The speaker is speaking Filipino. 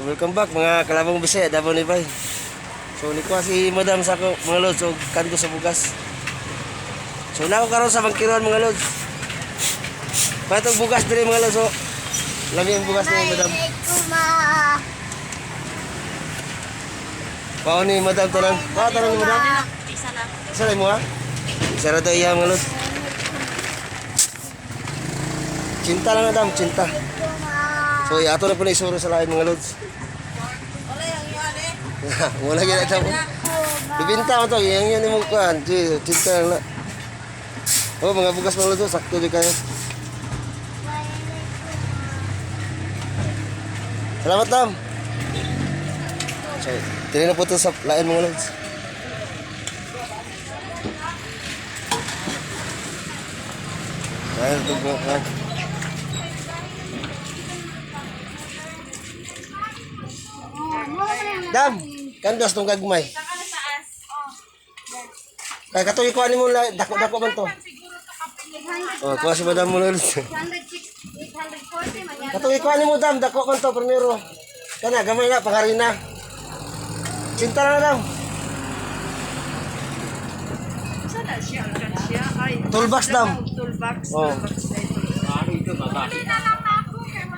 Welcome back mga kalabang Bisaya, Davao ni Bay. So ni ko si Madam sa ko mga lods og kanto sa bugas. So na ako karon sa bangkiron mga lods. Patog bugas diri mga lods. So lami ang bugas ni Madam. Pao ni Madam tanan. Pao tanan ni Madam. Isa lang. Isa lang mo ha. Isa ra to iya mga lods. Cinta lang Madam, cinta. So ato na po na isuro sa lain mga lods. Wala gina daw. Bibinta mo to, yang yan mo kuan. Cinta lang na. Oh, mga bugas mga lods, sakto di kayo. Salamat Dam. So, tiri na po ito sa lain mga lods. Ayan, ito po. Dam, kandas tong gagmay. Kaya katuloy ko mo dako-dako man to. Oh, kuha si Madam mo lods. 840 Katuloy ko mo Dam, dako man to primero. Kana gamay na pangarina. Cinta na Dam. Sana siya ang siya ay Toolbox Dam. toolbox. Oh. Toolbox.